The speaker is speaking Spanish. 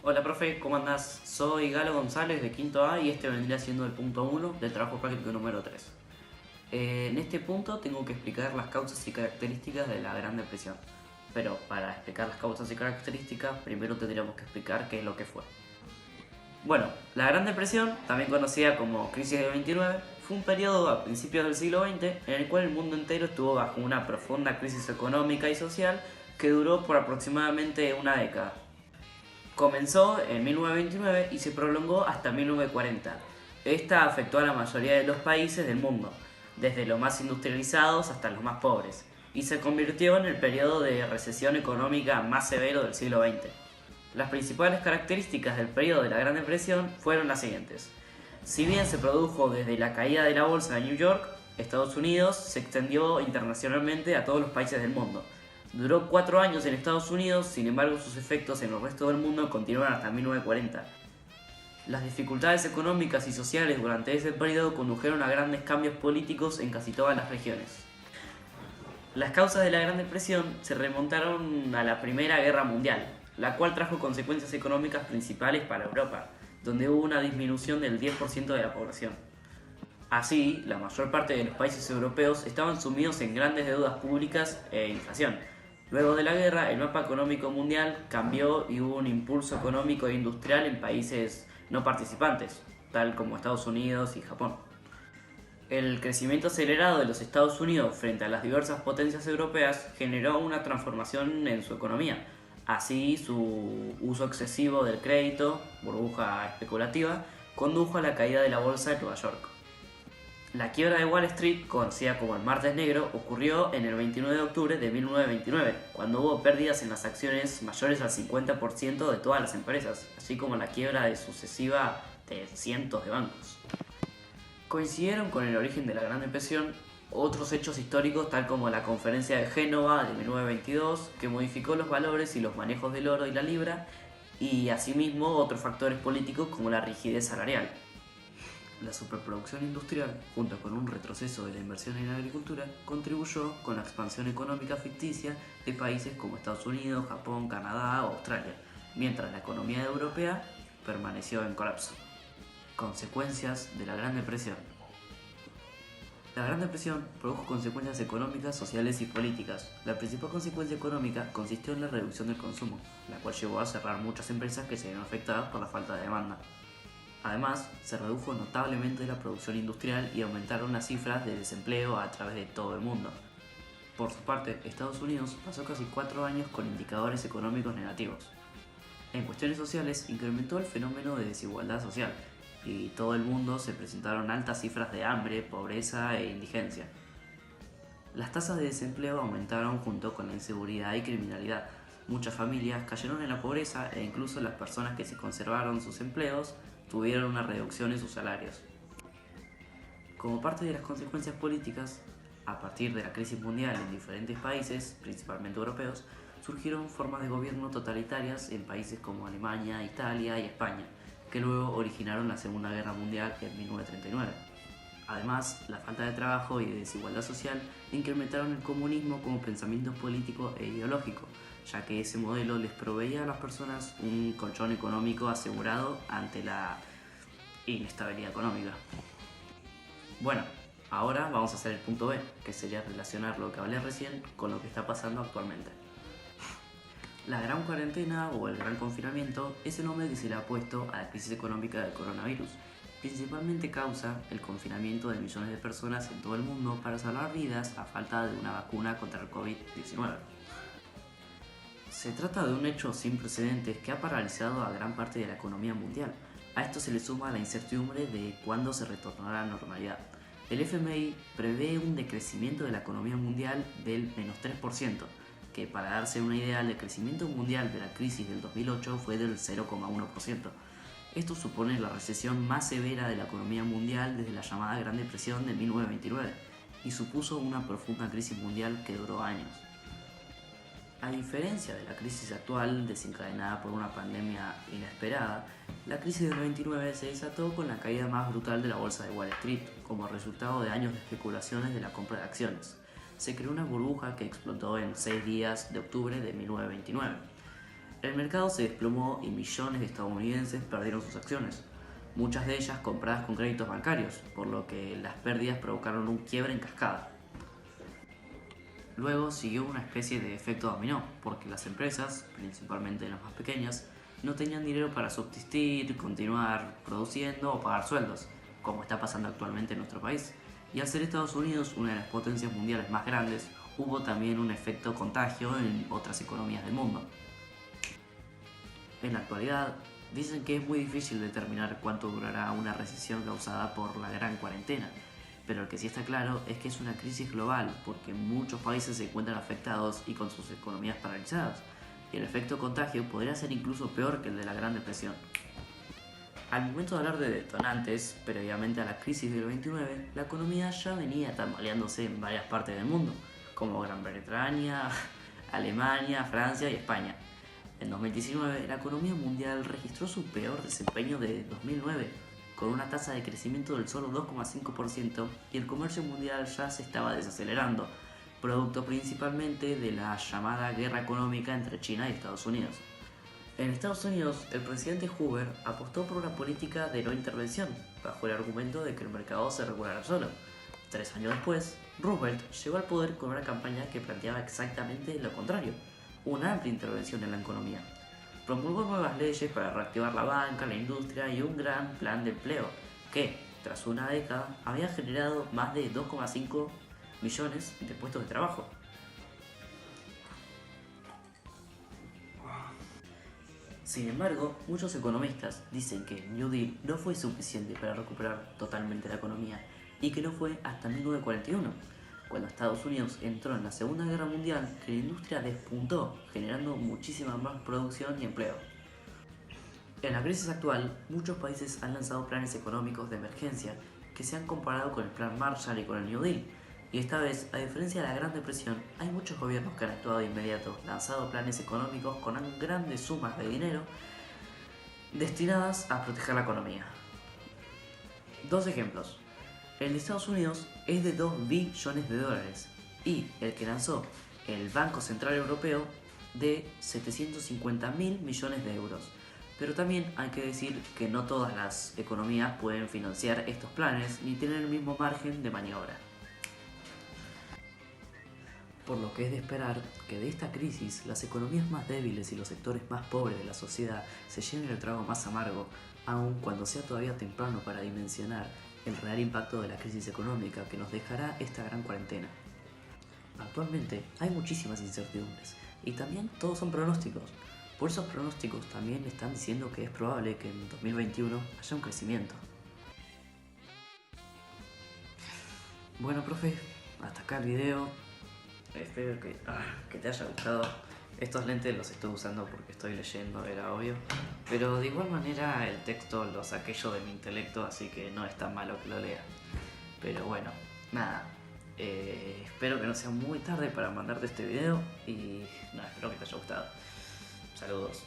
Hola profe, ¿cómo andás? Soy Galo González de Quinto A y este vendría siendo el punto 1 del trabajo práctico número 3. En este punto tengo que explicar las causas y características de la Gran Depresión. Pero para explicar las causas y características, primero tendríamos que explicar qué es lo que fue. Bueno, la Gran Depresión, también conocida como Crisis del 29, fue un periodo a principios del siglo XX en el cual el mundo entero estuvo bajo una profunda crisis económica y social que duró por aproximadamente una década. Comenzó en 1929 y se prolongó hasta 1940. Esta afectó a la mayoría de los países del mundo, desde los más industrializados hasta los más pobres, y se convirtió en el periodo de recesión económica más severo del siglo XX. Las principales características del periodo de la Gran Depresión fueron las siguientes. Si bien se produjo desde la caída de la bolsa de New York, Estados Unidos se extendió internacionalmente a todos los países del mundo. Duró 4 años en Estados Unidos, sin embargo sus efectos en el resto del mundo continuaron hasta 1940. Las dificultades económicas y sociales durante ese periodo condujeron a grandes cambios políticos en casi todas las regiones. Las causas de la Gran Depresión se remontaron a la Primera Guerra Mundial, la cual trajo consecuencias económicas principales para Europa, donde hubo una disminución del 10% de la población. Así, la mayor parte de los países europeos estaban sumidos en grandes deudas públicas e inflación. Luego de la guerra, el mapa económico mundial cambió y hubo un impulso económico e industrial en países no participantes, tal como Estados Unidos y Japón. El crecimiento acelerado de los Estados Unidos frente a las diversas potencias europeas generó una transformación en su economía. Así, su uso excesivo del crédito, burbuja especulativa, condujo a la caída de la bolsa de Nueva York. La quiebra de Wall Street, conocida como el Martes Negro, ocurrió en el 29 de octubre de 1929, cuando hubo pérdidas en las acciones mayores al 50% de todas las empresas, así como la quiebra sucesiva de cientos de bancos. Coincidieron con el origen de la Gran Depresión otros hechos históricos tal como la Conferencia de Génova de 1922, que modificó los valores y los manejos del oro y la libra, y asimismo otros factores políticos como la rigidez salarial. La superproducción industrial, junto con un retroceso de la inversión en agricultura, contribuyó con la expansión económica ficticia de países como Estados Unidos, Japón, Canadá o Australia, mientras la economía europea permaneció en colapso. Consecuencias de la Gran Depresión. La Gran Depresión produjo consecuencias económicas, sociales y políticas. La principal consecuencia económica consistió en la reducción del consumo, la cual llevó a cerrar muchas empresas que se vieron afectadas por la falta de demanda. Además, se redujo notablemente la producción industrial y aumentaron las cifras de desempleo a través de todo el mundo. Por su parte, Estados Unidos pasó casi 4 años con indicadores económicos negativos. En cuestiones sociales, incrementó el fenómeno de desigualdad social y todo el mundo se presentaron altas cifras de hambre, pobreza e indigencia. Las tasas de desempleo aumentaron junto con la inseguridad y criminalidad. Muchas familias cayeron en la pobreza e incluso las personas que se conservaron sus empleos tuvieron una reducción en sus salarios. Como parte de las consecuencias políticas, a partir de la crisis mundial en diferentes países, principalmente europeos, surgieron formas de gobierno totalitarias en países como Alemania, Italia y España, que luego originaron la Segunda Guerra Mundial en 1939. Además, la falta de trabajo y de desigualdad social incrementaron el comunismo como pensamiento político e ideológico, ya que ese modelo les proveía a las personas un colchón económico asegurado ante la inestabilidad económica. Bueno, ahora vamos a hacer el punto B, que sería relacionar lo que hablé recién con lo que está pasando actualmente. La gran cuarentena o el gran confinamiento es el nombre que se le ha puesto a la crisis económica del coronavirus. Principalmente causa el confinamiento de millones de personas en todo el mundo para salvar vidas a falta de una vacuna contra el COVID-19. Se trata de un hecho sin precedentes que ha paralizado a gran parte de la economía mundial. A esto se le suma la incertidumbre de cuándo se retornará a la normalidad. El FMI prevé un decrecimiento de la economía mundial del menos 3%, que para darse una idea, el decrecimiento mundial de la crisis del 2008 fue del 0,1%. Esto supone la recesión más severa de la economía mundial desde la llamada Gran Depresión de 1929 y supuso una profunda crisis mundial que duró años. A diferencia de la crisis actual desencadenada por una pandemia inesperada, la crisis del 29 se desató con la caída más brutal de la bolsa de Wall Street como resultado de años de especulaciones de la compra de acciones. Se creó una burbuja que explotó en 6 días de octubre de 1929. El mercado se desplomó y millones de estadounidenses perdieron sus acciones, muchas de ellas compradas con créditos bancarios, por lo que las pérdidas provocaron un quiebre en cascada. Luego siguió una especie de efecto dominó, porque las empresas, principalmente las más pequeñas, no tenían dinero para subsistir, continuar produciendo o pagar sueldos, como está pasando actualmente en nuestro país. Y al ser Estados Unidos una de las potencias mundiales más grandes, hubo también un efecto contagio en otras economías del mundo. En la actualidad, dicen que es muy difícil determinar cuánto durará una recesión causada por la gran cuarentena, pero lo que sí está claro es que es una crisis global porque muchos países se encuentran afectados y con sus economías paralizadas, y el efecto contagio podría ser incluso peor que el de la Gran Depresión. Al momento de hablar de detonantes, previamente a la crisis del 29, la economía ya venía tambaleándose en varias partes del mundo, como Gran Bretaña, Alemania, Francia y España. En 2019, la economía mundial registró su peor desempeño de 2009, con una tasa de crecimiento del solo 2,5% y el comercio mundial ya se estaba desacelerando, producto principalmente de la llamada guerra económica entre China y Estados Unidos. En Estados Unidos, el presidente Hoover apostó por una política de no intervención, bajo el argumento de que el mercado se regulara solo. 3 años después, Roosevelt llegó al poder con una campaña que planteaba exactamente lo contrario, una amplia intervención en la economía. Promulgó nuevas leyes para reactivar la banca, la industria y un gran plan de empleo que, tras una década, había generado más de 2,5 millones de puestos de trabajo. Sin embargo, muchos economistas dicen que el New Deal no fue suficiente para recuperar totalmente la economía y que no fue hasta 1941, cuando Estados Unidos entró en la Segunda Guerra Mundial, que la industria despuntó, generando muchísima más producción y empleo. En la crisis actual, muchos países han lanzado planes económicos de emergencia que se han comparado con el Plan Marshall y con el New Deal. Y esta vez, a diferencia de la Gran Depresión, hay muchos gobiernos que han actuado de inmediato, lanzado planes económicos con grandes sumas de dinero destinadas a proteger la economía. Dos ejemplos. El de Estados Unidos es de 2 billones de dólares y el que lanzó el Banco Central Europeo de 750.000 millones de euros. Pero también hay que decir que no todas las economías pueden financiar estos planes ni tienen el mismo margen de maniobra. Por lo que es de esperar que de esta crisis las economías más débiles y los sectores más pobres de la sociedad se lleven el trago más amargo, aun cuando sea todavía temprano para dimensionar el real impacto de la crisis económica que nos dejará esta gran cuarentena. Actualmente hay muchísimas incertidumbres y también todos son pronósticos. Por esos pronósticos también están diciendo que es probable que en 2021 haya un crecimiento. Bueno, profe, hasta acá el video. Espero que te haya gustado. Estos lentes los estoy usando porque estoy leyendo, era obvio. Pero de igual manera el texto lo saqué yo de mi intelecto, así que no es tan malo que lo lea. Pero bueno, nada. Espero que no sea muy tarde para mandarte este video y nada, espero que te haya gustado. Saludos.